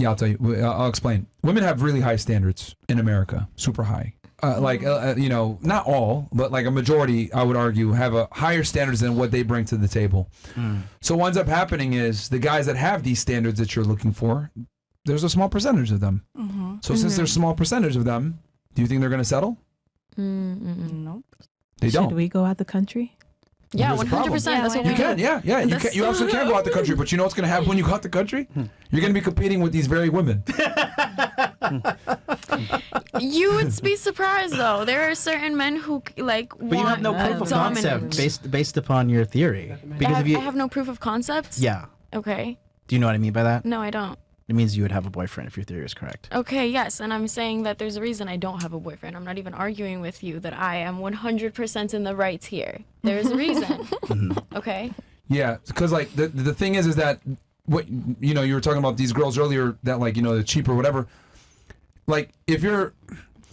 Yeah, I'll tell you. I'll explain. Women have really high standards in America, super high. You know, not all, but like a majority, I would argue, have a higher standards than what they bring to the table. So what ends up happening is the guys that have these standards that you're looking for, there's a small percentage of them. So since there's a small percentage of them, do you think they're going to settle? Nope. They don't. Should we go out the country? Yeah, 100%. That's what you can. Yeah. You absolutely can go out the country, but you know what's going to happen when you go out the country? You're going to be competing with these very women. You would be surprised, though. There are certain men who like. But you have no proof of concept based upon your theory. Because I have no proof of concept. Yeah. Okay. Do you know what I mean by that? No, I don't. It means you would have a boyfriend if your theory is correct. Okay, yes, and I'm saying that there's a reason I don't have a boyfriend. I'm not even arguing with you that I am 100% in the right here. There's a reason. Okay? Yeah, because like the thing is that what you know, you were talking about these girls earlier that like, you know, the cheap or whatever. Like if you're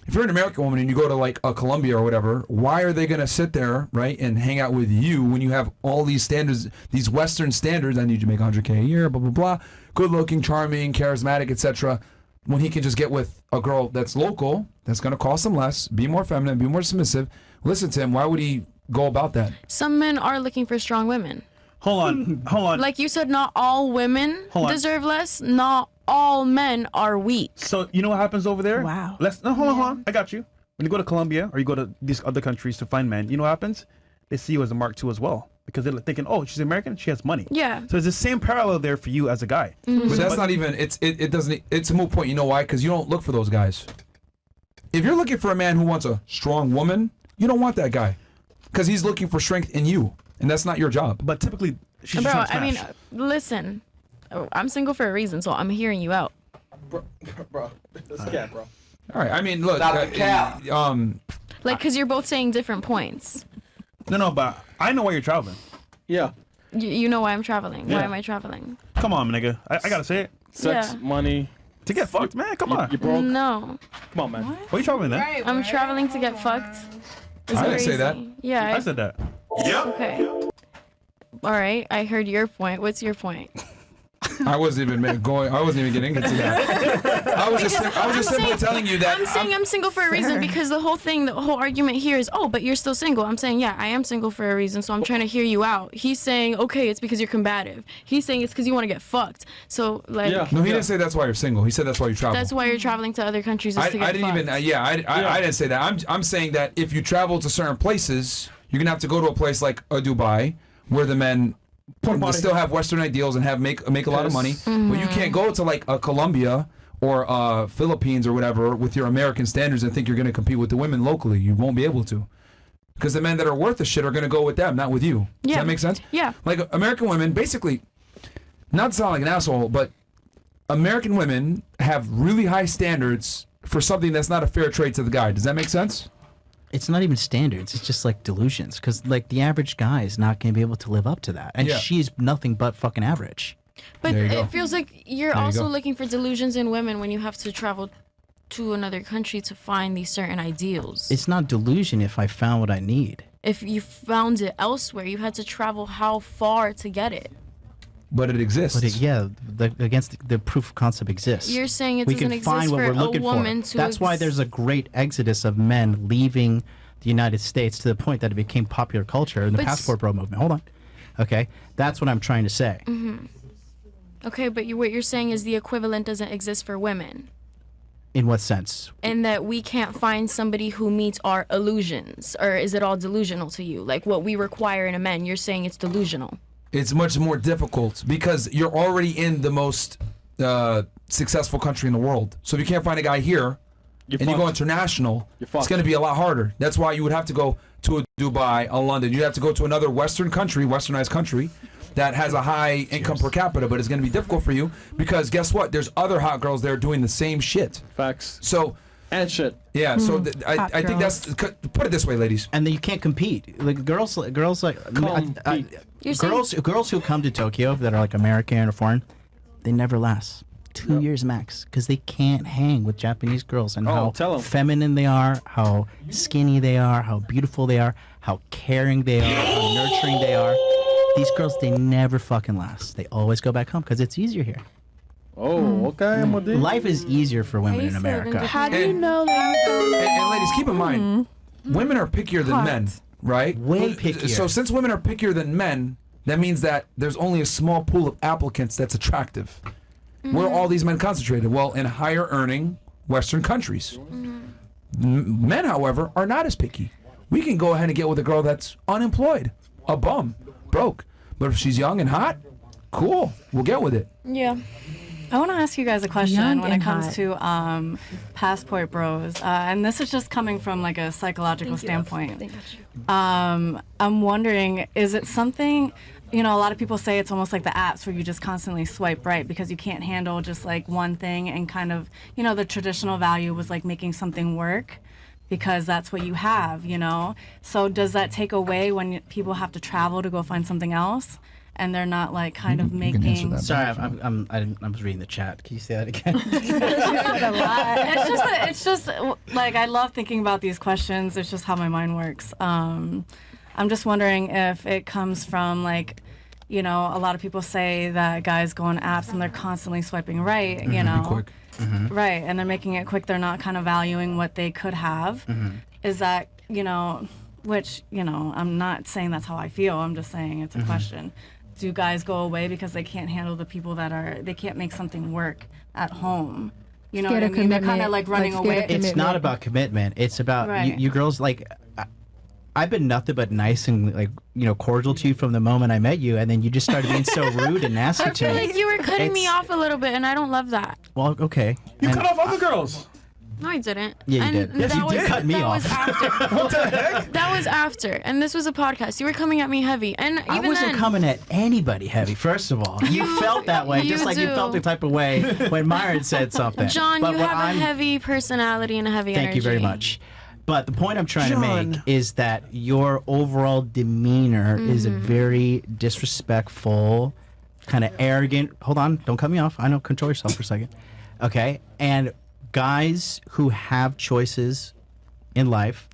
an American woman and you go to like a Colombia or whatever, why are they gonna sit there, right, and hang out with you when you have all these standards, these Western standards? I need you to make $100K a year, blah blah blah, good looking, charming, charismatic, etc. When he can just get with a girl that's local, that's gonna cost him less, be more feminine, be more submissive. Listen to him. Why would he go about that? Some men are looking for strong women. Hold on. Like you said, not all women deserve less. Not all men are weak. So you know what happens over there? Wow. Hold on. I got you. When you go to Colombia or you go to these other countries to find men, you know what happens? They see you as a Mark II as well. Because they're thinking, oh, she's American, she has money. Yeah. So there's the same parallel there for you as a guy. But that's not even. It doesn't. It's a moot point. You know why? Because you don't look for those guys. If you're looking for a man who wants a strong woman, you don't want that guy, because he's looking for strength in you, and that's not your job. But typically, she's Bro, just I mean, listen. I'm single for a reason, so I'm hearing you out. Bro, this cat, bro. All right. I mean, look. Stop the cap. Like, because you're both saying different points. No, but I know why you're traveling. Yeah. You know why I'm traveling. Yeah. Why am I traveling? Come on, nigga. I gotta say it. Sex, Yeah. money. To get fucked, man. Come on. You broke. No. Come on, man. Why are you traveling then? I'm traveling to get fucked. It's I didn't say crazy. that. Yeah. I said that. Okay. All right. I heard your point. What's your point? I wasn't even going. I wasn't even getting into that. I was just simply telling you that. I'm saying I'm single for a reason because the whole argument here is, oh, but you're still single. I'm saying, yeah, I am single for a reason, so I'm trying to hear you out. He's saying, okay, it's because you're combative. He's saying it's because you want to get fucked. So, like... Yeah. No, he didn't say that's why you're single. He said that's why you travel. That's why you're traveling to other countries is to get I didn't fucked. even. I didn't say that. I'm saying that if you travel to certain places, you're gonna have to go to a place like a Dubai, where the men still have Western ideals and make a lot of money, but you can't go to like a Colombia or Philippines or whatever with your American standards and think you're going to compete with the women locally. You won't be able to, because the men that are worth the shit are going to go with them, not with you. Does that make sense? Yeah. Like American women, basically, not to sound like an asshole, but American women have really high standards for something that's not a fair trade to the guy. Does that make sense? It's not even standards. It's just like delusions. Because like the average guy is not going to be able to live up to that. And she's nothing but fucking average. But There you go. it feels like you're also looking for delusions in women when you have to travel to another country to find these certain ideals. It's not delusion if I found what I need. If you found it elsewhere, you had to travel how far to get it? But it exists. But the proof of concept exists. You're saying it we doesn't can exist find what for we're a looking woman for. to That's why there's a great exodus of men leaving the United States to the point that it became popular culture in the passport bro movement. Hold on. Okay? That's what I'm trying to say. Okay, but what you're saying is the equivalent doesn't exist for women. In what sense? And that we can't find somebody who meets our illusions. Or is it all delusional to you? Like what we require in a man, you're saying it's delusional. It's much more difficult because you're already in the most successful country in the world. So if you can't find a guy here you go international, it's going to be a lot harder. That's why you would have to go to a Dubai, a London. You'd have to go to another Western country, westernized country, that has a high income per capita, but it's going to be difficult for you because guess what? There's other hot girls there doing the same shit. Facts. So... And shit. Yeah, so I think that's... Put it this way, ladies. And then you can't compete. Like girls like girls who come to Tokyo that are like American or foreign, they never last. 2 years max, because they can't hang with Japanese girls and how feminine they are, how skinny they are, how beautiful they are, how caring they are, how nurturing they are. These girls, they never fucking last. They always go back home because it's easier here. Oh, okay. I'm with you. Life is easier for women in America. How do you know that? And ladies, keep in mind, women are pickier than men, right? Way pickier. So since women are pickier than men, that means that there's only a small pool of applicants that's attractive. Where are all these men concentrated? Well, in higher earning Western countries. Men, however, are not as picky. We can go ahead and get with a girl that's unemployed, a bum, broke. But if she's young and hot, cool, we'll get with it. Yeah. I want to ask you guys a question Young when and it comes hot. to passport bros, and this is just coming from like a psychological standpoint. I'm wondering, is it something? You know, a lot of people say it's almost like the apps where you just constantly swipe right because you can't handle just like one thing, and kind of, you know, the traditional value was like making something work because that's what you have, you know. So does that take away when people have to travel to go find something else? And they're not like kind of You can answer making. that. Sorry, I was reading the chat. Can you say that again? It's just like I love thinking about these questions. It's just how my mind works. I'm just wondering if it comes from like, you know, a lot of people say that guys go on apps and they're constantly swiping right, you know, Be quick. right, and they're making it quick. They're not kind of valuing what they could have. Is that, you know, which, you know, I'm not saying that's how I feel. I'm just saying it's a question. Do guys go away because they can't handle the people they can't make something work at home? You know what I mean? They're kind of like running away. It's not about commitment. It's about Right. you girls. Like, I've been nothing but nice and like, you know, cordial to you from the moment I met you, and then you just started being so rude and nasty I to feel me. like you were cutting me off a little bit, and I don't love that. Well, okay. You And- cut off other girls. No, I didn't. Yeah, you And did. Yes, that you was, did. Cut me that off. Was after. What the heck? That was after, and this was a podcast. You were coming at me heavy, and even I wasn't then, coming at anybody heavy. First of all, you felt that way, you just like you do. felt the type of way when Myron said something. John, But you what have I'm- a heavy personality and a heavy energy. Thank you very much. But the point I'm trying to John. make is that your overall demeanor is a very disrespectful, kind of arrogant. Hold on, don't cut me off. I know, control yourself for a second. Okay? And guys who have choices in life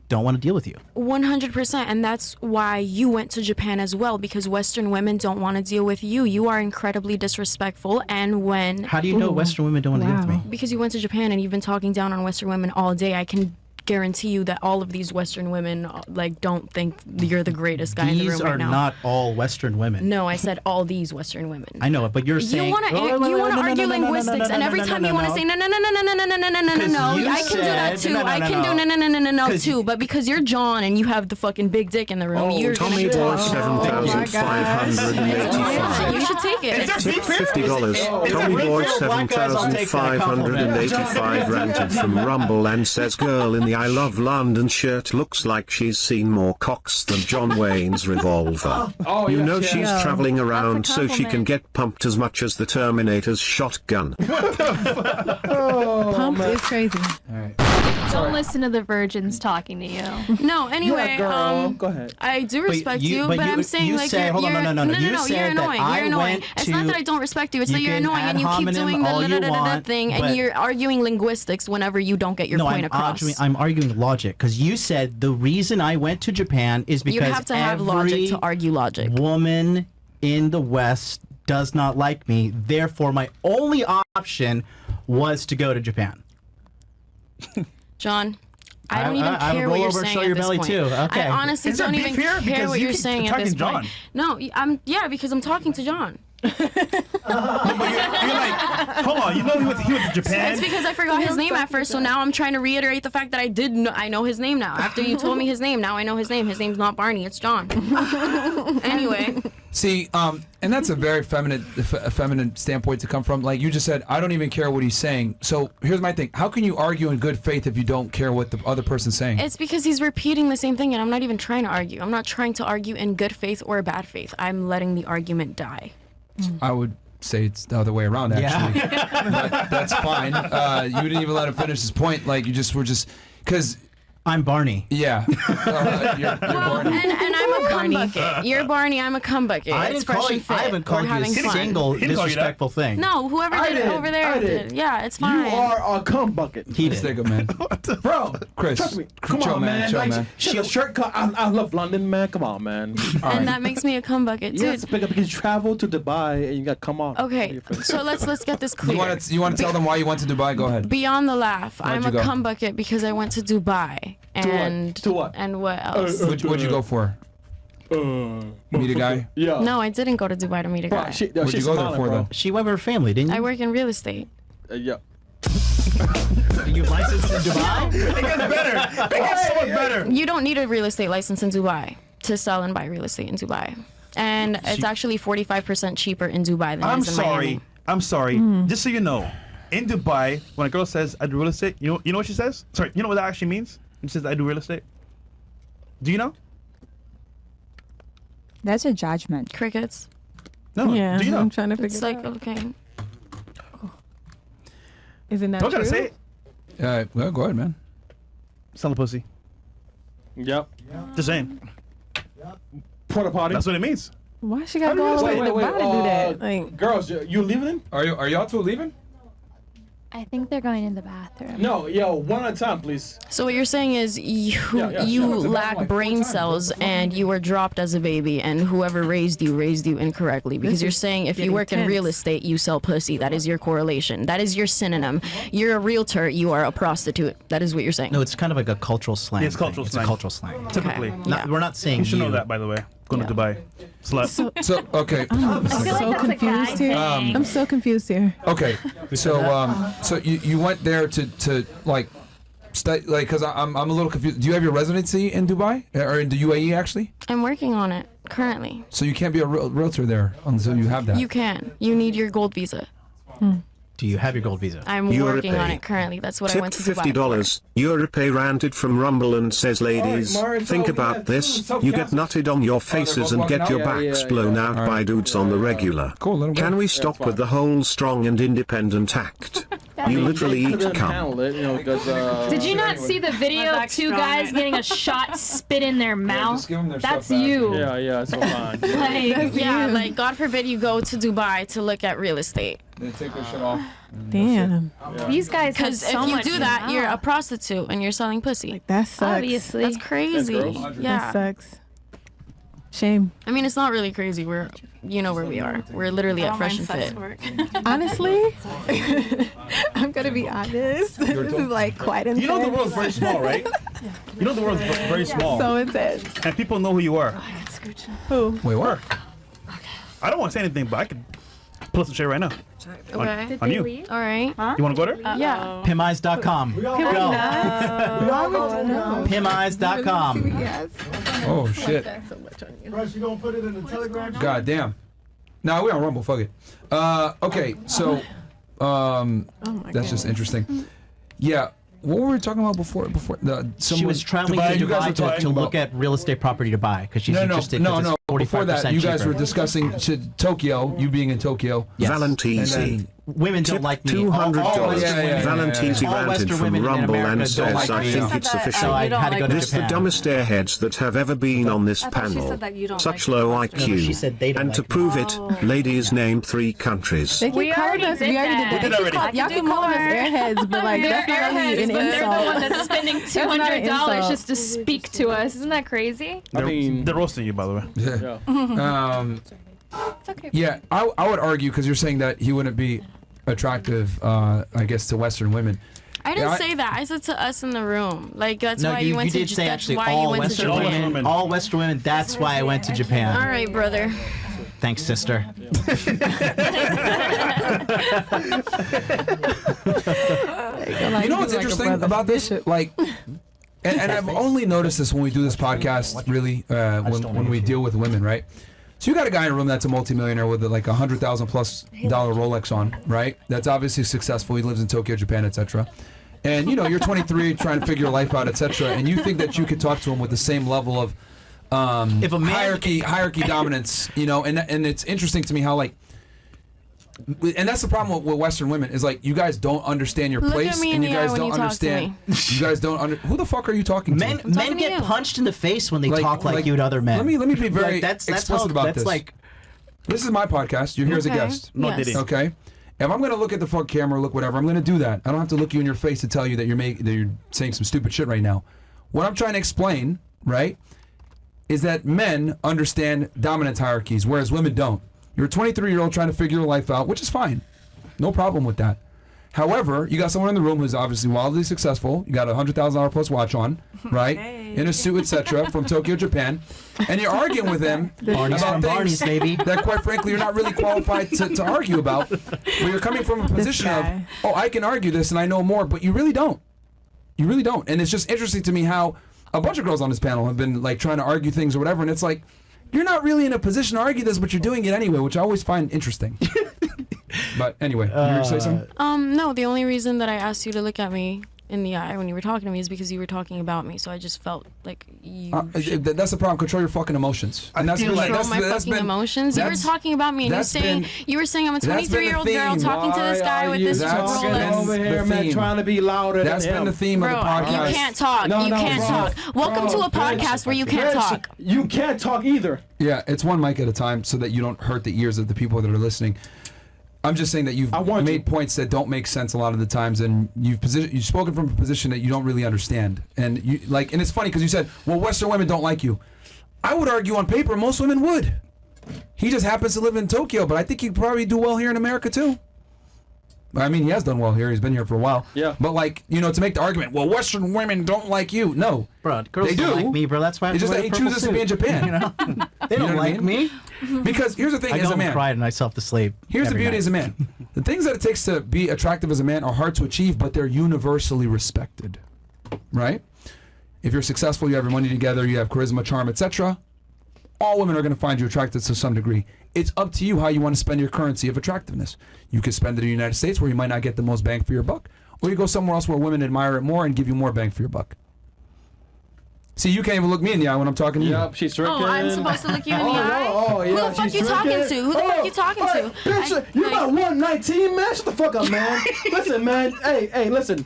don't want to deal with you. 100%, and that's why you went to Japan as well, because Western women don't want to deal with you. You are incredibly disrespectful, and when How do you know Western women don't want to deal with me? because you went to Japan and you've been talking down on Western women all day, I can guarantee you that all of these Western women like don't think you're the greatest guy in the room These right are now. not all Western women. No, I said all these Western women. I know it, but you're saying You want to argue linguistics, and every time you want to say no, no, no, no, no, no, no, no, no, no, no, no, no, you I can do that said- too. no, no, I no, can no. do no, no, no, no, no, no 'Cause too. But because you're John and you have the fucking big dick in the room, you're Tommy gonna Boy 7,585. you should take it. Tip $50. Tommy Boy 7,585 ranted from Rumble and says girl in the I Love London shirt looks like she's seen more cocks than John Wayne's revolver. Oh, You yes, know yes. she's traveling around so she can compliment. get pumped as much as the Terminator's shotgun. Pump is crazy. Don't listen to the virgins talking to you. No, anyway, Girl, go ahead. I do respect you, but but you- I'm saying you like said- you're, hold on, you're no, you you're said that annoying. I You're annoying. went It's not to- that I don't respect you. It's you that you're can annoying ad and you keep hominem doing all you the want, thing, but- and you're arguing linguistics whenever you don't get your point across. I'm arguing logic because you said the reason I went to Japan is because You have to have logic to argue logic. woman in the West does not like me. Therefore, my only option was to go to Japan. John, I don't even I would care roll what you're over and saying show at your this belly, point. too. Okay. I honestly Is there don't beef even here? care Because what you you're keep saying at attacking this John. point. No, because I'm talking to John. But you're like, hold on. You know he went to Japan. It's because I forgot his name at first, so now I'm trying to reiterate the fact that I know his name now. After you told me his name, now I know his name. His name's not Barney, it's John. Anyway. See, and that's a very feminine standpoint to come from. Like you just said, I don't even care what he's saying. So here's my thing: how can you argue in good faith if you don't care what the other person's saying? It's because he's repeating the same thing, and I'm not even trying to argue. I'm not trying to argue in good faith or bad faith. I'm letting the argument die. I would say it's the other way around, actually. But that's fine. You didn't even let him finish his point. Like you just were just because I'm Barney. Yeah. You're Barney. And I'm a cum bucket. You're Barney. I'm a cum bucket. I It's didn't call fresh you. and fit. I haven't We're called you a having fun. single He didn't call you that. disrespectful thing. No, whoever I did it did. over there I did. did. Yeah, it's fine. You are a cum bucket. He Let's did. take a man. Bro, Chris, trust me. Come chill, on, man, man. chill, Like, man. she has a shirt cut. I love London, man. Come on, man. And that makes me a cum bucket too. Yes, because you travel to Dubai and you got come on. Okay, so let's get this clear. You want to tell them why you went to Dubai? Go ahead. Beyond the laugh, I'm you a go? cum bucket because I went to Dubai. And To what? And what else? What'd you go for? Meet a guy? Yeah. No, I didn't go to Dubai to meet a guy. Bro, shit, What'd you go there for, though? She went with her family, didn't I you? work in real estate. Yeah. You licensed in Dubai? It gets better. It gets so much better. You don't need a real estate license in Dubai to sell and buy real estate in Dubai. And it's actually 45% cheaper in Dubai than it is in Miami. I'm sorry. Just so you know, in Dubai, when a girl says I do real estate, you know what she says? Sorry, you know what that actually means? When she says I do real estate? Do you know? That's a judgment. Crickets. No. Yeah, Do you know? I'm trying to figure It's it like, out. okay. Isn't that Don't true? gotta say it. Well, go ahead, man. Selling pussy. Yep. Just saying. Porta potty. That's what it means. Why she gotta go all the way to Dubai to do that? Like, girls, you leaving? Are y'all two leaving? I think they're going in the bathroom. No, yo, one at a time, please. So what you're saying is you Yeah, you sure. lack brain cells and you were dropped as a baby and whoever raised you incorrectly because This you're is saying if you getting work in real tense. estate you sell pussy. That is your correlation. That is your synonym. You're a realtor. You are a prostitute. That is what you're saying. No, it's kind of like a cultural slang. It's cultural thing. slang. It's a cultural slang. Typically. Okay. Not, Yeah. We're not saying You should know that, by the way. Going to Dubai. Slut. So okay. I'm I feel so like that's confused a guy here. thing. I'm so confused here. Okay, so you went there to like because I'm a little confused. Do you have your residency in Dubai or in the UAE actually? I'm working on it currently. So you can't be a realtor there until you have that. You can. You need your gold visa. Do you have your gold visa? I'm Europe. working on it currently. That's what I Tip went to Dubai for. $50. Europe ranted from Rumble and says, ladies, Myron, think so we about had this. two You get nutted on your faces and get your backs blown out by dudes on the regular. Cool, little Can we stop with the whole strong and independent act? You literally eat Couldn't cum. handle it, you know, because Did you not see the video of two guys getting a shot spit in their mouth? give 'em their That's stuff back. you. yeah, it's so fine. Like, Yeah, like God forbid you go to Dubai to look at real estate. They take their shit off. Damn, these guys have Because so if you much do that, mouth. you're a prostitute and you're selling pussy. that sucks. Obviously. That's crazy. gross. That Yeah. sucks. Shame. I mean, it's not really crazy. You know where we are. We're literally I at don't Fresh mind and sex Fit. work. Honestly, I'm gonna be honest. This is like quite intense. You know the world's very small, right? You know the world's very small. So intense. And people know who you are. Who? Wait, what? I don't want to say anything, but I could pull up some shit right now. Okay. On you. All right. You want to go there? Yeah. Pimeyes.com. Go. Why would you know? Pimeyes.com. Yes. Oh shit. God damn. Nah, we on Rumble. Fuck it. Okay, so that's just interesting. Yeah. What were we talking about before? She was traveling Dubai, to you guys were Dubai to talking look at real estate property to buy because she's interested. No. 'cause it's 45% Before that, you guys cheaper. were discussing Tokyo. You being in Tokyo. Yes. Valentisi. And then- Women don't Tip like me. $200. yeah. Valentisi All ranted Western from women in Rumble America and don't says, like I me. think She it's said that official. So I you don't had to go like to This the Japan. dumbest airheads that have ever been on this I thought she panel. said that you don't Such like low Western IQ. She said they don't And to like me. prove it, ladies name 3 countries. They keep We calling already us. did We already that. did We did already. that. Y'all can call us airheads, but like They're that's not really airheads, an but they're the one insult. that's spending not an $200 insult. just to speak to us. Isn't that crazy? I mean, They're roasting you, by the way. Yeah. It's okay. Yeah, I would argue because you're saying that he wouldn't be attractive, I guess, to Western women. I didn't Yeah, say that. I said to us in the room. Like that's No, why you went to did say that's actually why you all went Western to Japan. women. All Western women. That's why I went to Japan. All right, brother. Thanks, sister. You know what's interesting about this? Like, and I've only noticed this when we do this podcast, really, when we deal with women, right? So you got a guy in a room that's a multimillionaire with like $100,000+ Rolex on, right? That's obviously successful. He lives in Tokyo, Japan, etc. And you know, you're 23, trying to figure your life out, etc. And you think that you could talk to him with the same level of If a man- hierarchy dominance, you know? And it's interesting to me how like and that's the problem with Western women is like you guys don't understand your Look place, at me in and you the eye guys when don't you talk to understand. You guys don't who the fuck are you talking to? Men get punched in the face when they talk like you to other men. Let me be very that's explicit about this. This is my podcast. You're here as a guest. No, did it. Okay. If I'm gonna look at the fuck camera, look whatever, I'm gonna do that. I don't have to look you in your face to tell you that you're saying some stupid shit right now. What I'm trying to explain, right, is that men understand dominance hierarchies, whereas women don't. You're a 23-year-old trying to figure your life out, which is fine. No problem with that. However, you got someone in the room who's obviously wildly successful. You got a $100,000 plus watch on, right? Hey. In a suit, etc., from Tokyo, Japan, and you're arguing with him about things that, quite frankly, you're not really qualified to argue about. But you're coming from a position of, oh, I can argue this and I know more, but you really don't. You really don't. And it's just interesting to me how a bunch of girls on this panel have been like trying to argue things or whatever, and it's like, you're not really in a position to argue this, but you're doing it anyway, which I always find interesting. But anyway, you were going to say something? No, the only reason that I asked you to look at me in the eye when you were talking to me is because you were talking about me, so I just felt like you that's the problem. Control your fucking emotions. And that's control been, my fucking emotions. You were talking about me, and you were saying I'm a 23-year-old girl talking to this guy with this girl. Over here, man, trying to be louder. That's been the theme of the podcast. You can't talk. You can't talk. Welcome to a podcast where you can't talk. You can't talk either. Yeah, it's one mic at a time so that you don't hurt the ears of the people that are listening. I'm just saying that you've made points that don't make sense a lot of the times, and you've spoken from a position that you don't really understand. And and it's funny because you said, well, Western women don't like you. I would argue on paper most women would. He just happens to live in Tokyo, but I think he'd probably do well here in America too. I mean, he has done well here. He's been here for a while. Yeah. But to make the argument, well, Western women don't like you. No. Bro, girls they don't do. like me, bro. That's why it's just that he chooses to be in Japan. You know? They don't like me. Because here's the thing, as a man. I pride in myself to sleep. Here's the beauty as a man. The things that it takes to be attractive as a man are hard to achieve, but they're universally respected. Right? If you're successful, you have your money together, you have charisma, charm, etc., all women are going to find you attractive to some degree. It's up to you how you want to spend your currency of attractiveness. You can spend it in the United States where you might not get the most bang for your buck, or you go somewhere else where women admire it more and give you more bang for your buck. See, you can't even look me in the eye when I'm talking to you. Yep, she's drinking. Oh, I'm supposed to look you in the eye? Oh, yeah, Who the fuck you talking to? Who the fuck you talking to? Bitch, you're about 119, man. Shut the fuck up, man. Listen, man. Hey, listen.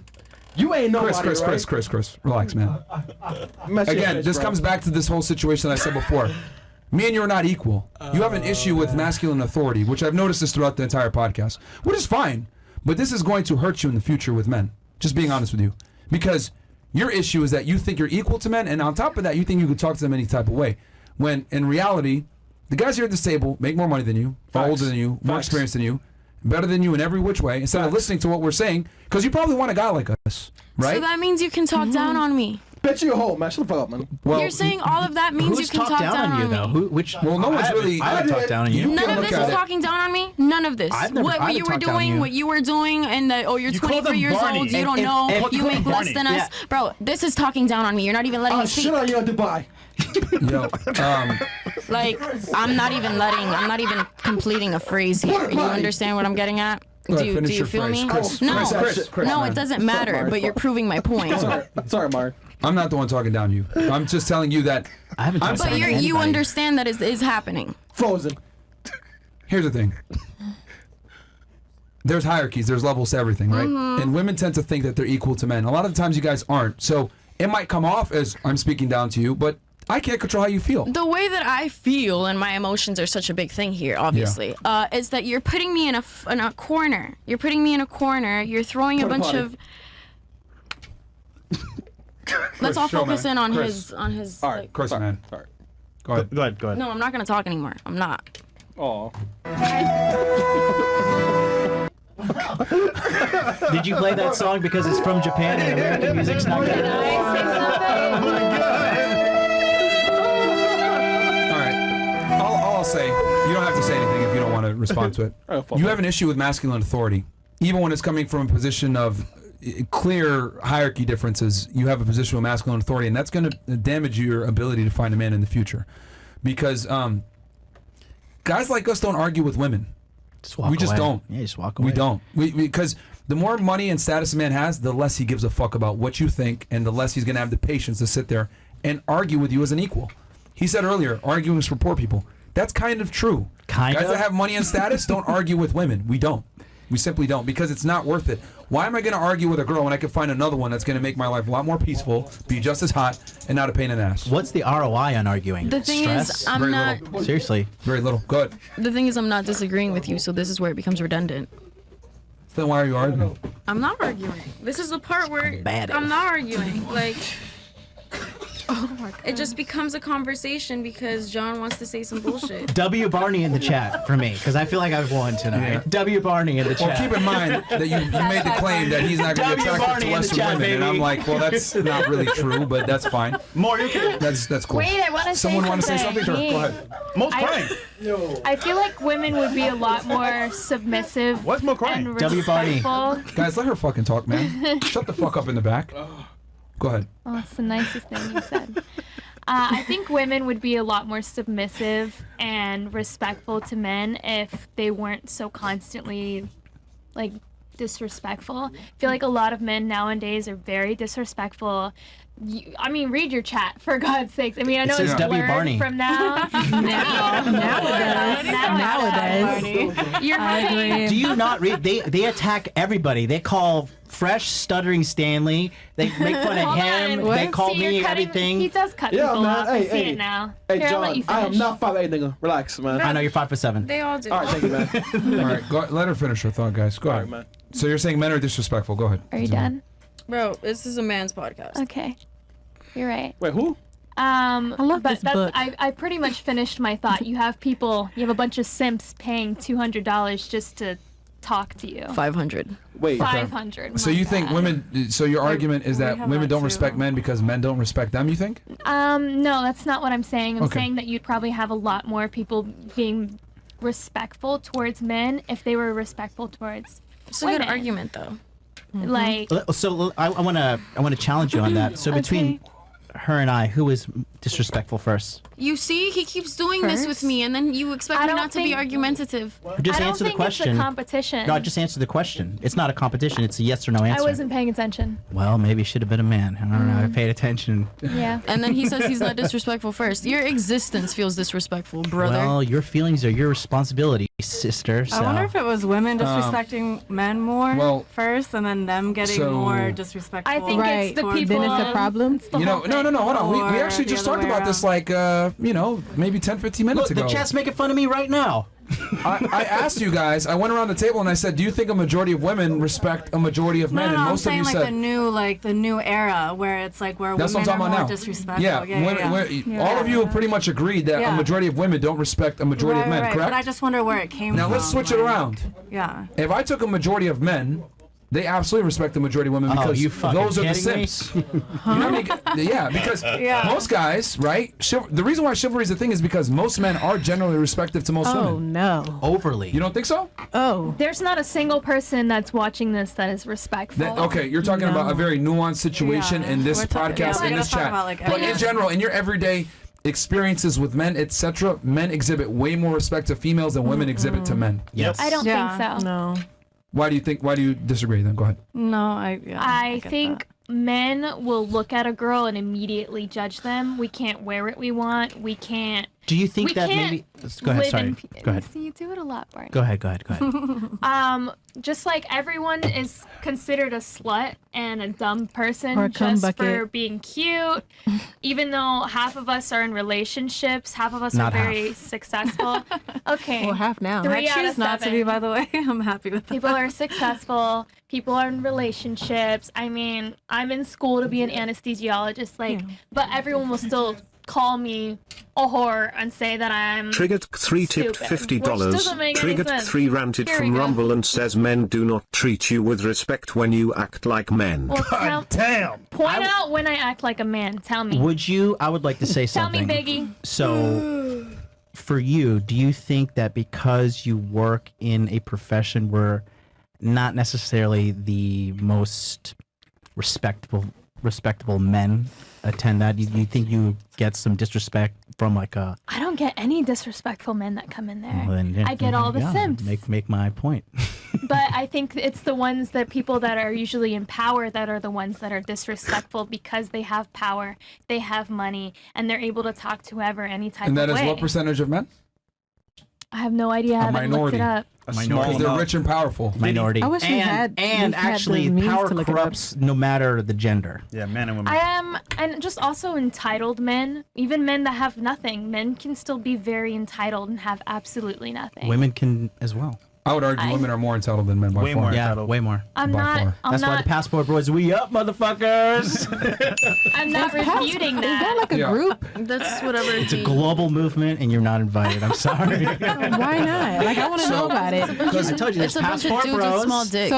You ain't nobody, Chris, relax, man. Again, this comes back to this whole situation that I said before. Me and you are not equal. You have an issue with masculine authority, which I've noticed this throughout the entire podcast, which is fine. But this is going to hurt you in the future with men. Just being honest with you. Because your issue is that you think you're equal to men, and on top of that, you think you can talk to them any type of way. When, in reality, the guys here at this table make more money than you, are older than you, more experienced than you, better than you in every which way, instead of listening to what we're saying, because you probably want a guy like us, right? So that means you can talk down on me. Bet you a hole, man. Shut the fuck up, man. Well, you're saying all of that means you can talk down on you, though? Well, no one's really. I haven't talked down on you. None of this is talking down on me. None of this. What you were doing, and you're 23 years old. You don't know. You make less than us, bro. This is talking down on me. You're not even letting me speak. Shit on you in Dubai. Like I'm not even completing a phrase here. You understand what I'm getting at? Do you feel me? No, it doesn't matter. But you're proving my point. Sorry, Myron. I'm not the one talking down you. I'm just telling you that. But you understand that is happening. Frozen. Here's the thing. There's hierarchies. There's levels to everything, right? And women tend to think that they're equal to men. A lot of the times you guys aren't. So it might come off as I'm speaking down to you, but I can't control how you feel. The way that I feel and my emotions are such a big thing here, obviously, is that you're putting me in a corner. You're putting me in a corner. You're throwing a bunch of. Let's all focus in on his. All right, Chris, man. Sorry. Go ahead. Go ahead. No, I'm not gonna talk anymore. I'm not. Oh. Did you play that song because it's from Japan and American music's not good? I'll say, you don't have to say anything if you don't want to respond to it. You have an issue with masculine authority. Even when it's coming from a position of clear hierarchy differences, you have a position of masculine authority, and that's going to damage your ability to find a man in the future. Because guys like us don't argue with women. We just don't. Yeah, just walk away. We don't. Because the more money and status a man has, the less he gives a fuck about what you think, and the less he's going to have the patience to sit there and argue with you as an equal. He said earlier, arguing is for poor people. That's kind of true. Kind Guys of? that have money and status don't argue with women. We don't. We simply don't, because it's not worth it. Why am I going to argue with a girl when I can find another one that's going to make my life a lot more peaceful, be just as hot, and not a pain in the ass? What's the ROI on arguing? The thing Stress? is, I'm Very not. little. Seriously. Very little. Good. The thing is, I'm not disagreeing with you, so this is where it becomes redundant. Then why are you arguing? I'm not arguing. This is the part where Combative. I'm not arguing. Like, it just becomes a conversation because John wants to say some bullshit. W. Barney in the chat for me, because I feel like I've won tonight. Yeah. W. Barney in the Well, chat. keep in mind that you made the claim that he's not going to be W. attractive Barney to in the Western chat, women, and baby. I'm like, well, that's not really true, but that's fine. More, you can. That's cool. Wait, I want to say Someone want to say something? Sure, go ahead. Most I- crying. I feel like women would be a lot more submissive What's more crying? and W. Barney. respectful. Guys, let her fucking talk, man. Shut the fuck up in the back. Go ahead. Oh, that's the nicest thing you said. I think women would be a lot more submissive and respectful to men if they weren't so constantly, like, disrespectful. I feel like a lot of men nowadays are very disrespectful. I mean, read your chat, for God's sakes. I mean, I know says it's W. blurred Barney. from now. Now it is. You're right. Do you not read? They attack everybody. They call Fresh stuttering Stanley. They make fun of Hold him. on. They call See, you're me cutting- everything. He does cut Yeah, people man. off. I Hey, see hey. it now. Hey, Here, I'll let you John, I am finish. not 5'8", nigga. Relax, man. I know you're 5'7". They all do. All right, thank you, man. All right, go, let her finish her thought, guys. Go All ahead. right, man. So you're saying men are disrespectful. Go ahead. Are you done? Bro, this is a man's podcast. Okay. You're right. Wait, who? I love but this that's, book. I pretty much finished my thought. You have a bunch of simps paying $200 just to talk to you. 500. Wait. 500. So my you think bad. women? So your argument is we that have women that don't too. respect men because men don't respect them. You think? No, that's not what I'm saying. I'm Okay. saying that you'd probably have a lot more people being respectful towards men if they were respectful towards It's a good women. argument, though. Like, So I want to challenge you on that. So between her and I, who was disrespectful first? You see, he keeps doing this with me, and then you expect I me don't not to be think- argumentative. Just I don't answer the think question. it's a competition. No, just answer the question. It's not a competition. It's a yes or no I answer. wasn't paying attention. Well, maybe you should have been a man. I don't know. I paid attention. Yeah. And then he says he's not disrespectful first. Your existence feels disrespectful, brother. Well, your feelings are your responsibility, sister. So. I wonder if it was women disrespecting men more well, first, and then them getting so- more disrespectful. I think Right. it's the towards people. Then it's a problem. It's the You know, whole no, thing. hold on. We Or actually the just other talked way about this like maybe 10, 15 minutes Look, ago. the chat's making fun of me right now. I asked you guys. I went around the table and I said, "Do you think a majority of women respect a majority of men?" No, and I'm most of saying you like said, the new era where it's like where That's what I'm women talking are about more now. disrespectful. Yeah, all of you have pretty much agreed that a Yeah. majority of women don't respect a majority of men, right. correct? But I just wonder where it came Now from. let's switch it like, around. Yeah. If I took a majority of men, they absolutely respect the majority of women Oh, because you fucking those are the kidding me? simps. You know what I mean? Yeah, because Yeah. most guys, right? The reason why chivalry is a thing is because most men are generally respective to most Oh women. no. Overly. You don't think so? Oh. There's not a single person that's watching this that is respectful. Okay, you're talking about a very nuanced situation Yeah, in this we're talking- podcast, yeah, in we're this gonna talk chat. about, like, But in everything. general, in your everyday experiences with men, etc., men exhibit way more respect to females than women exhibit to men. Yes. I don't Yeah. think so. No. Why do you disagree then? Go ahead. No, I I get think men will look at a girl and immediately judge them. We can't wear what we want. We can't. Do you think We that can't maybe? Go ahead. live Sorry. in Go ahead. See, you do it a lot, Barney. Go ahead. Go ahead. Go ahead. Just like everyone is considered a slut and a dumb person Or a cum just for bucket. being cute, even though half of us are in relationships, half of us Not are very half. successful. Okay. Well, half now. Three I out choose of not to seven. be, by the way. I'm happy with that. People are successful. People are in relationships. I mean, I'm in school to be an anesthesiologist, but everyone will still call me a whore and say that I'm Triggered 3 tipped stupid, $50. which doesn't make any Triggered sense. 3 ranted Here from we go. Rumble and says men do not treat you with respect when you act like men. Well, Damn. point out when I act like a man. Tell me. Would you? I would like to say Tell me, something. Biggie. So, for you, do you think that because you work in a profession where not necessarily the most respectable men attend that, you think you get some disrespect from like a? I don't get any disrespectful men that come in there. Well, then, yeah, I get all the yeah, simps. Make my point. But I think it's the ones that people that are usually in power that are the ones that are disrespectful because they have power, they have money, and they're able to talk to whoever any type And that of is way. what percentage of men? I have no idea. I haven't looked minority. it up. Because they're rich and powerful. Minority. I wish we had actually the means power to look it up. corrupts no matter the gender. Yeah, men and women. And just also entitled men, even men that have nothing, men can still be very entitled and have absolutely nothing. Women can as well. I would argue women are more entitled than men by Way far. more. Yeah, Entitled. way more. That's why the passport bros, we up, motherfuckers. I'm not refuting Is that. that like a Yeah. group? That's whatever. It's a global movement, and you're not invited. I'm sorry. Why not? Like I want to know about it. Because I told you, there's It's a bunch of passport dudes bros. with small dicks.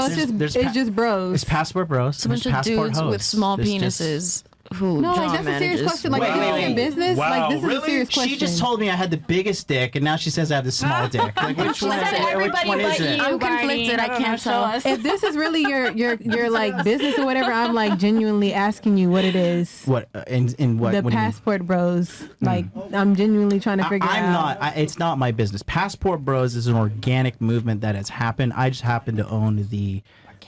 So it's just bros. It's passport bros. It's a bunch there's of passport dudes hoes. with small There's just- penises who No, John like that's a serious manages. question. Like Wait, is this wait, your wait. business? Wow, Like this is a really? serious question. She just told me I had the biggest dick, and now she says I have the small dick. Like, which She one? said Which everybody one is but it? you. I'm conflicted. I can't tell. If this is really your like business or whatever, I'm like genuinely asking you what it is. What in what? The what do you mean? passport bros. Like I'm genuinely trying to figure I'm out. not. It's not my business. Passport Bros is an organic movement that has happened. I just happen to own the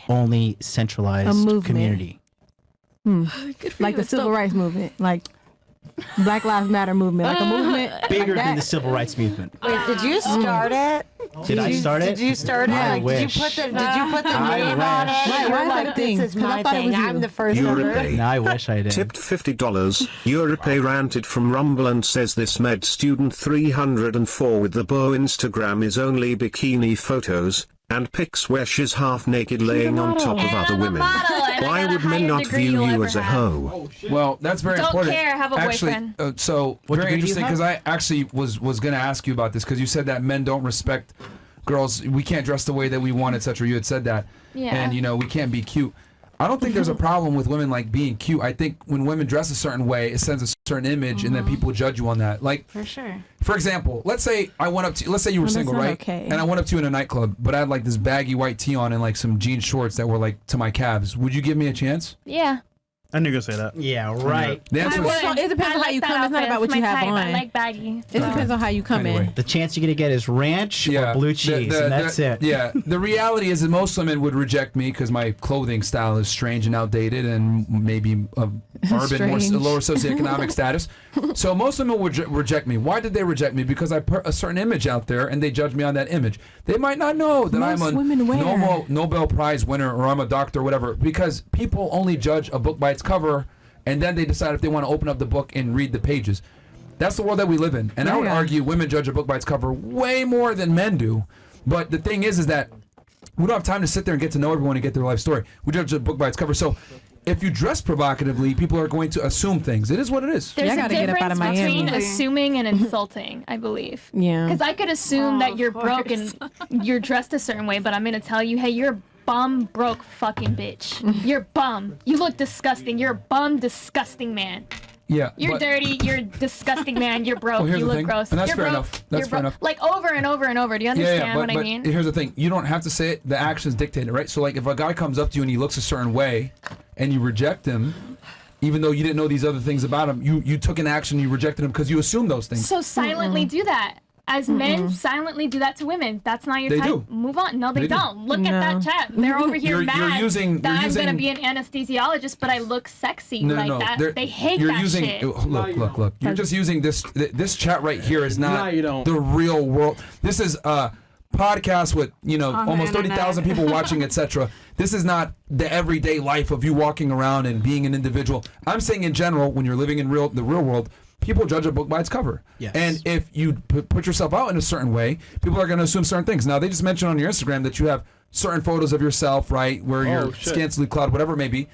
only centralized movement. community. Like the civil rights movement, like Black Lives Matter movement, like a movement Bigger like than the that. civil rights movement. Wait, did you start it? Did I start it? Did you start it? I Like, wish. Did you put the I name on it? wish. Why You're is that like, a thing? this is 'Cause I my thought it thing. was I'm you. the first Europe. ever. No, I wish I did. Tipped $50. Europe ranted from Rumble and says this med student 304 with the bow Instagram is only bikini photos and pics where she's half naked laying on top of other women. Why would men not view you as a hoe? Well, that's very Don't important. care, have a actually, boyfriend. So What very degree do you interesting have? because I actually was going to ask you about this because you said that men don't respect girls. We can't dress the way that we want, etc. You had said that, Yeah. and we can't be cute. I don't think there's a problem with women like being cute. I think when women dress a certain way, it sends a certain image, and then people judge you on that. Like, For sure. for example, let's say I went up to, let's say you were Well, that's single, not right? okay. And I went up to you in a nightclub, but I had like this baggy white tee on and like some jean shorts that were like to my calves. Would you give me a chance? Yeah. I knew you were gonna say that. Yeah, right. The answer is It depends on how you come. It's not about what you have I on. like baggy. It depends on how you come Anyway. in. The chance you're gonna get is ranch or blue cheese, and that's it. Yeah, the reality is that most women would reject me because my clothing style is strange and outdated, and maybe urban, Strange. lower socioeconomic status. So most women would reject me. Why did they reject me? Because I put a certain image out there, and they judge me on that image. They might not know that Most I'm a women wear. Nobel Prize winner or I'm a doctor or whatever. Because people only judge a book by its cover, and then they decide if they want to open up the book and read the pages. That's the world that we live in. And I would Yeah. argue women judge a book by its cover way more than men do. But the thing is that we don't have time to sit there and get to know everyone and get their life story. We judge a book by its cover. So if you dress provocatively, people are going to assume things. It is what it is. There's Yeah, I a gotta get up out of difference Miami. between assuming and insulting, I believe. Yeah. Because I could assume that of you're course. broke and you're dressed a certain way, but I'm gonna tell you, hey, you're a bum, broke fucking bitch. You're bum. You look disgusting. You're a bum, disgusting man. Yeah. You're but- dirty. You're a disgusting man. You're broke. Well, here's you the look thing, gross. and that's you're fair broke. enough. That's You're fair broke. enough. Like over and over and over. Do you understand what I mean? Here's the thing. You don't have to say it. The actions dictate it, right? So like if a guy comes up to you and he looks a certain way and you reject him, even though you didn't know these other things about him, you took an action, you rejected him because you assumed those things. So silently do that. As men, silently do that to women. That's not your They type. do. Move on. No, they, They do. don't. Look at that chat. They're over here You're mad using- that you're I'm gonna using- be an anesthesiologist, but I look sexy like that. they're- They hate you're that using, shit. Look. You're just using this chat right here is not No, you don't. the real world. This is a podcast with On almost the internet. 30,000 people watching, etc. This is not the everyday life of you walking around and being an individual. I'm saying in general, when you're living in the real world, people judge a book by its cover. Yes. And if you put yourself out in a certain way, people are going to assume certain things. Now, they just mentioned on your Instagram that you have certain photos of yourself, right, where you're shit. scantily clad, whatever it may be.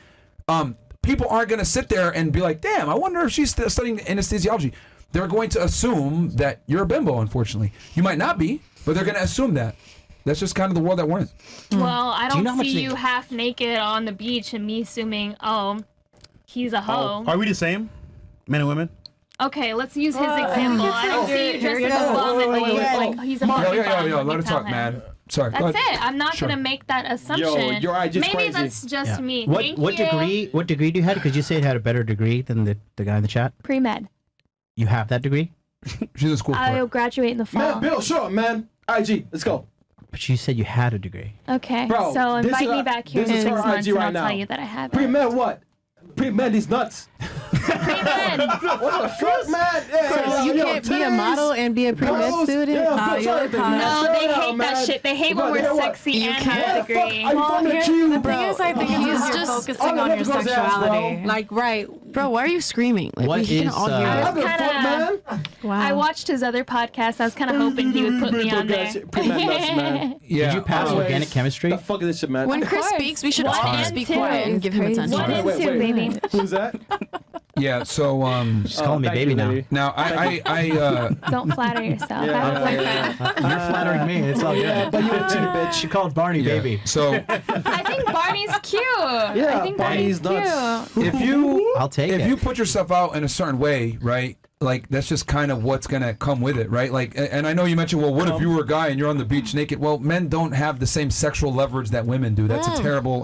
People aren't going to sit there and be like, damn, I wonder if she's still studying anesthesiology. They're going to assume that you're a bimbo, unfortunately. You might not be, but they're going to assume that. That's just kind of the world that we're in. Well, I Do you don't know how much see they- you half naked on the beach and me assuming, oh, he's a hoe. Are we the same, men and women? Okay, let's use his example. I don't see you dressed as a bum and like he's a fucking bum. Yo, Let let me her tell talk, him. man. Sorry. go That's ahead. it. I'm not Sure. gonna make that assumption. your IG's Maybe crazy. that's just me. What Thank what you. degree? What degree do you have? Because you said you had a better degree than the guy in the chat. Pre-med. You have that degree, She's in school for I'll it. graduate in the fall. Man, Bill, show up, man. IG, let's go. but you said you had a degree. Okay, Bro, so this invite is me a- back here in this is 6 her months IG and right I'll now. tell you that I have it. Pre-med what? Pre-med these nuts. Pre-med. What the fuck, man? So you can't be a model and be a pre-med student? No, they hate that shit. They hate when we're sexy and have a degree. Well, the thing is, I think He's it's just just focusing on your sexuality. Like, right. Bro, why are you screaming? Like, What we can is, all hear I it. was kind of. Wow. I watched his other podcast. I was kind of hoping he would put me on there. Pre-med nuts, man. Yeah. Did you pass Anyways, organic chemistry? The fuck is this shit, man? When Chris speaks, we should One all and just be two. quiet and give him Crazy. attention. One and two, baby. Who's that? Yeah. So She's calling me thank baby you, now. lady. now I Don't flatter yourself. Yeah, I have a yeah, boyfriend. You're flattering me. It's all good. But you too, bitch. She called Barney yeah. baby. So I think Barney's cute. Yeah, I think Barney's Barney's nuts. cute. if you I'll take if it. you put yourself out in a certain way, right? Like that's just kind of what's gonna come with it, right? Like, and I know you mentioned, well, what if you were a guy and you're on the beach naked? Well, men don't have the same sexual leverage that women do. That's a terrible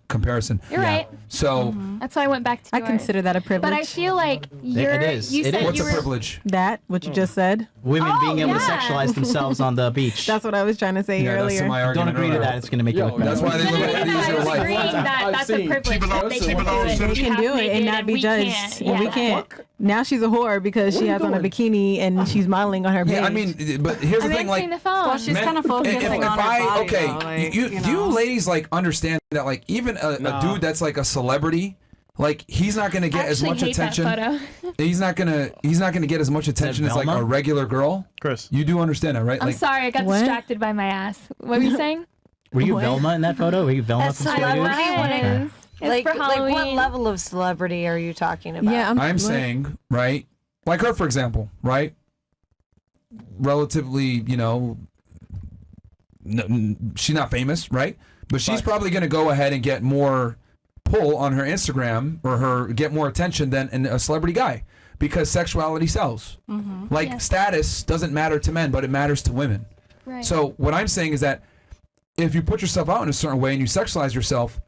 comparison. You're right. So That's why I went back to I yours. consider that a privilege. But I feel like you're. it is. You It said is. what's you a were. privilege? that, what you just said, Women Oh, being able to yeah. sexualize themselves on the beach. that's what I was trying to say Yeah, that's earlier. my Don't argument. agree to earlier. that. It's going to make you Yo, look better. That's why they live an easier I was life. agreeing that I've that's a seen. privilege that they can do it. They can do it and not be judged. And we can't. Now she's a whore because she has on a bikini and she's modeling on her page. Yeah, I mean, but here's the I'm thing, like. answering the phone. Well, she's Men- kind of focusing if on her I body, okay, though, like, do you know. ladies like understand that like even a dude that's like a celebrity, like he's not gonna get as much attention. He's not gonna get as much attention as like Velma? a regular girl. Chris. You do understand that, right? I'm Like, sorry, I got What? distracted by my ass. What were you saying? Were you What? Velma in that photo? Were you Velma from celebrity? Scooby-Doo? What It is. It's Like for Halloween. what level of celebrity are you talking about? yeah, I'm saying, right? Like her, for example, right? Relatively, you know, she's not famous, right? But she's probably going to go ahead and get more pull on her Instagram or get more attention than a celebrity guy because sexuality sells. Like Yes. status doesn't matter to men, but it matters to women. Right. So what I'm saying is that if you put yourself out in a certain way and you sexualize yourself,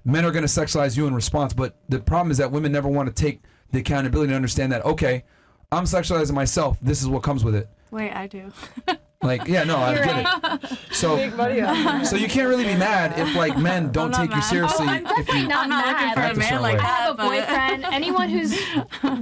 men are going to sexualize you in response. But the problem is that women never want to take the accountability to understand that, okay, I'm sexualizing myself. This is what comes with it. Wait, I do. Like, yeah, no, I You're get it. So you can't really be mad if like men don't I'm not take you mad. seriously. I'm definitely not I'm not looking mad. for a Act a man certain like way. I that. have a but- boyfriend. Anyone who's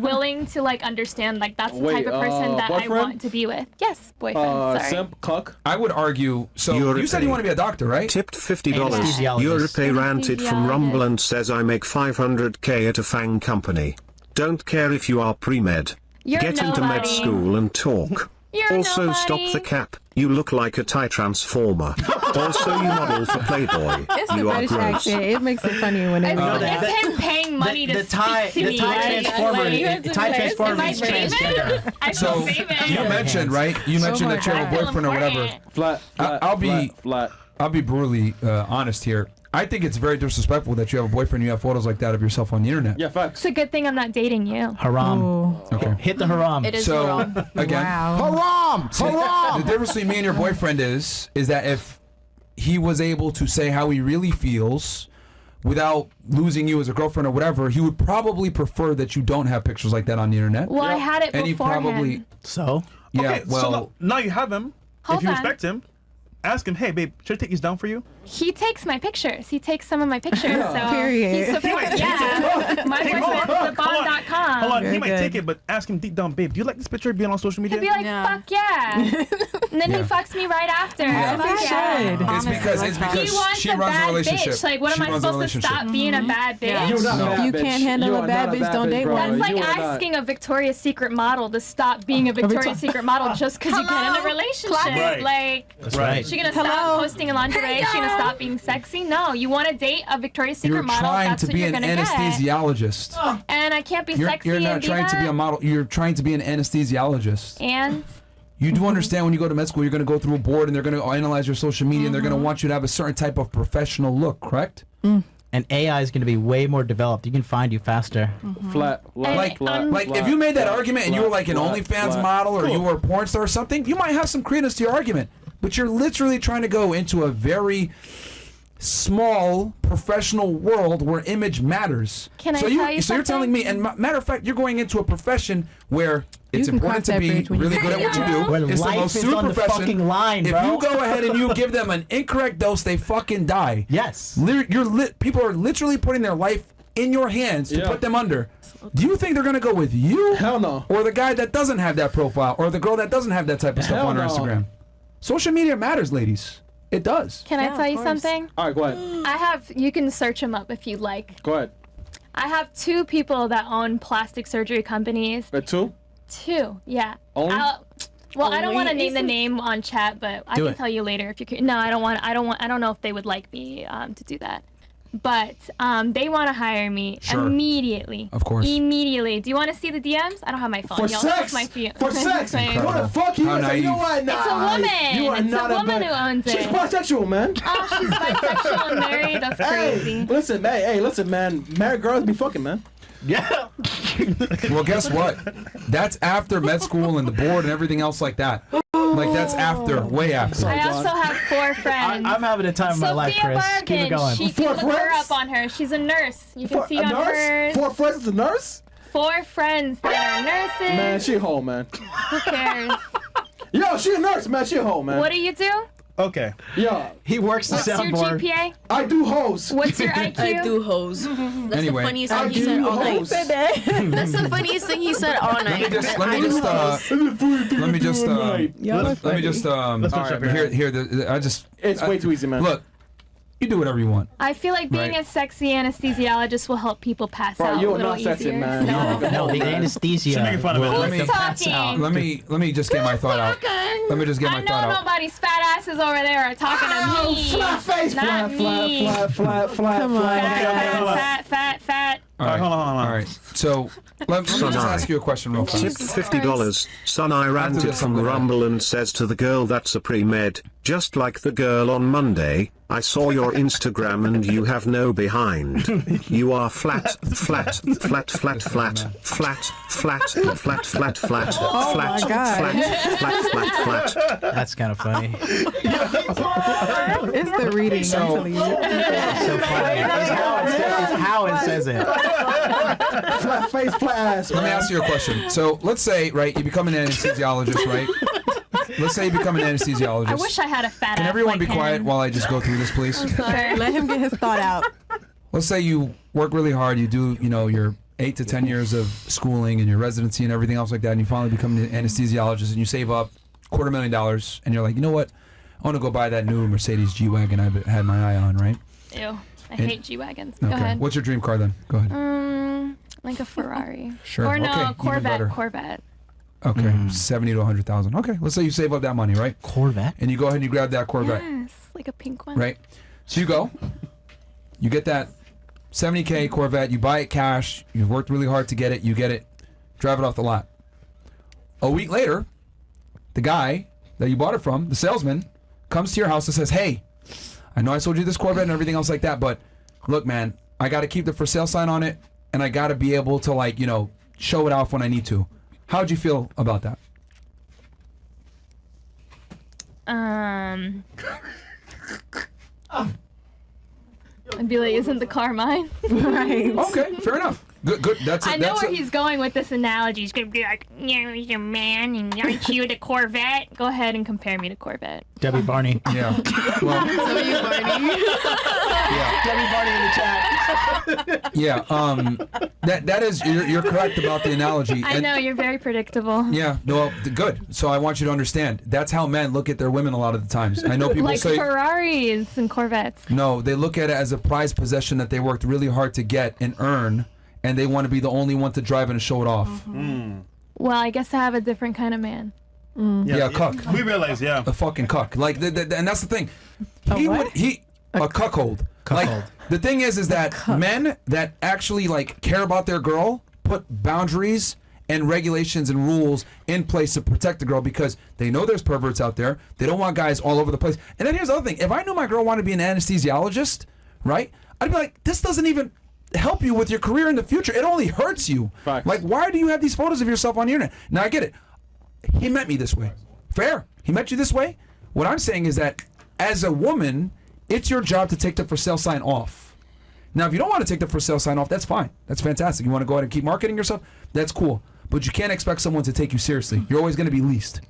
willing to like understand, like that's the Wait, type of person that I boyfriend? want to be with. Yes, boyfriend. Sorry. Simp, cuck. I would argue. So You're you said you want to be a doctor, right? Tipped $50. Anesthesiologist. Europe ranted from Anesthesiologist. Rumble and says I make 500k at a FANG company. Don't care if you are pre-med. You're Get into med nobody. school and talk. You're Also stop nobody. the cap. You look like a Thai transformer. Also you model for Playboy. it's the You are British gross. accent. It makes it funny when It's, it's it's him paying money to Thai, speak to me. right? Transformer, Like, Thai Transformer am I is famous? transgender. I So feel famous. you mentioned, right? You mentioned that you have a I feel boyfriend or whatever. important. Flat. I'll be- flat. I'll be brutally honest here. I think it's very disrespectful that you have a boyfriend and you have photos like that of yourself on the internet. Yeah, facts. It's a good thing I'm not dating you. Haram. Okay. Hit the haram. It is So wrong. again, wow. the difference between me and your boyfriend is that if he was able to say how he really feels without losing you as a girlfriend or whatever, he would probably prefer that you don't have pictures like that on the internet. Well, I had it And he beforehand. probably, So? yeah, Okay, well, so now you have him. Hold if you on. respect him, ask him, hey, babe, should I take these down for you? He takes my pictures. He takes some of my pictures. So Period. He supports. Yeah. My Hey, hold on, boyfriend's hold on. thebond.com. Hold on, he Very might good. take it, but ask him deep down, babe, do you like this picture being on social media? He'd be like, Yeah. fuck yeah. And then Yeah. he fucks me right after. Yeah. Fuck He yeah. should. it's Honestly, because that's He wants she a runs a bad relationship. bitch. Like, what She am I runs a supposed to relationship. stop being a bad bitch? Yeah. You're not No. a bad If you bitch. can't handle You a are bad not bitch, don't date bro. one. That's like You are not. asking a Victoria's Secret model to stop being a Victoria's Secret model just because you get in a relationship. Right. Like, That's right. she gonna stop posting lingerie? She gonna stop being sexy? No, you want to date a Victoria's Secret You're model. trying That's to what be you're an gonna get. anesthesiologist. And I can't be sexy You're not and be trying to be a that. model. You're trying to be an anesthesiologist. And You do understand when you go to med school, you're going to go through a board and they're going to analyze your social media and they're going to want you to have a certain type of professional look, correct? And AI is going to be way more developed. You can find you faster. Flat. Like, flat, like flat, if you made that flat, argument and you were flat, like an flat, OnlyFans flat. model or you were a porn star or something, you might have some credence to your argument. But you're literally trying to go into a very small professional world where image matters. Can I so tell you So you're telling me, and matter of fact, you're going into a profession where it's can important cross to that be bridge when you really good at what you do. Where It's the life most is suited on the profession. fucking line, If bro. you go ahead and you give them an incorrect dose, they fucking die. Yes. People are literally putting their life in your hands to put them under, do you think they're gonna go with you? Hell no. Or the guy that doesn't have that profile, or the girl that doesn't have that type of stuff Hell on her no. Instagram? Social media matters, ladies. It does. Can I tell you something? All right, go ahead. You can search them up if you'd like. Go ahead. I have 2 people that own plastic surgery companies. But 2? 2, yeah. Only? I don't want to name the name on chat, but I can tell you later if you're. No, I don't know if they would like me to do that. But they want to hire me immediately. Of course. Immediately. Do you want to see the DMs? I don't have my phone. For Y'all sex? check my For sex? Incredible. What the fuck? You How say, you know naive. what? Nah, It's a woman. You are It's not a woman who owns it. She's bisexual, man. Oh, she's bisexual and married? That's crazy. Hey, listen, man. Married girls be fucking, man. Yeah. Well, guess what? That's after med school and the board and everything else like that. Like, that's after, way after. I also have 4 friends. I'm having a time of my life, Chris. Keep it going. She can look her up on her. She's a nurse. You can see on hers. 4 friends is a nurse? 4 friends that are nurses. Man, she a hoe, man. Who cares? Yo, she a nurse, man. She a hoe, man. What do you do? Okay. Yeah. He works the What's your soundboard. GPA? I do hoes. What's your IQ? I do hose. That's Anyway. the funniest I thing he do said all night. hoes. That's the funniest thing he said all night. Let me just, all right, It's way too easy, man. Look, you do whatever you want. I feel like being Right. a sexy anesthesiologist will help people pass Bro, out you a are little not sexy, easier. man. No, the anesthesia. She's making fun of it. will Let make me- them pass talking. out. Let me just get my thought out. Let me just get my I thought know out. nobody's fat asses over there are talking to me. Flat face, Not me. flat. Come on. Fat. All right, hold on. All right. So let me just ask you a question real Tip fast. $50. Son, I ranted this, from I'm gonna- Rumble and says to the girl that's a pre-med, just like the girl on Monday, I saw your Instagram and you have no behind. You are flat. That's kind of funny. It's the reading. So- I'm telling you. So funny. It's how it says it. Flat face, flat ass. Let me ask you a question. So let's say, right, you become an anesthesiologist, right? Let's say you become an anesthesiologist. I wish I had a fat ass. Can everyone like be quiet him. while I just go through this, please? Sorry. Let him get his thought out. Let's say you work really hard, you do, your 8 to 10 years of schooling and your residency and everything else like that, and you finally become an anesthesiologist and you save up $250,000 and you're like, you know what? I want to go buy that new Mercedes G-Wagon I've had my eye on, right? Ew. I hate G-Wagons. Go Okay. ahead. What's your dream car then? Go ahead. Like a Ferrari. Sure. Or no, Okay, even better. Corvette. Okay, 70 to 100,000. Okay, let's say you save up that money, right? Corvette. And you go ahead and you grab that Corvette, Yes, like a pink one. right? So you go, you get that 70K Corvette, you buy it cash, you've worked really hard to get it, you get it, drive it off the lot. A week later, the guy that you bought it from, the salesman, comes to your house and says, hey, I know I sold you this Corvette and everything else like that, but look, man, I got to keep the for sale sign on it, and I got to be able to, show it off when I need to. How'd you feel about that? I'd be like, isn't the car mine? Right. Okay, fair enough. Good. That's it. I know That's where it. he's going with this analogy. He's gonna be like, he's a man, and aren't you the Corvette? Go ahead and compare me to Corvette. Debbie Barney. Yeah. Well, So you, Barney. Debbie Barney in the chat. yeah. That is you're correct about the analogy. I know, you're very predictable. Yeah. No. Good. So I want you to understand. That's how men look at their women a lot of the times. I know people Like say Ferraris and Corvettes. no. They look at it as a prized possession that they worked really hard to get and earn, and they want to be the only one to drive and to show it off. Well, I guess I have a different kind of man. Yeah, cuck. We realize, yeah. A fucking cuck. Like, and that's the thing. A what? A cuckold. Like, the thing is that men that actually care about their girl put boundaries and regulations and rules in place to protect the girl because they know there's perverts out there. They don't want guys all over the place. And then here's the other thing. If I knew my girl wanted to be an anesthesiologist, right? I'd be like, this doesn't even help you with your career in the future. It only hurts you. Facts. Like, why do you have these photos of yourself on the internet? Now, I get it. He met me this way. Fair. He met you this way. What I'm saying is that as a woman, it's your job to take the for sale sign off. Now, if you don't want to take the for sale sign off, that's fine. That's fantastic. You want to go ahead and keep marketing yourself? That's cool. But you can't expect someone to take you seriously. You're always going to be leased.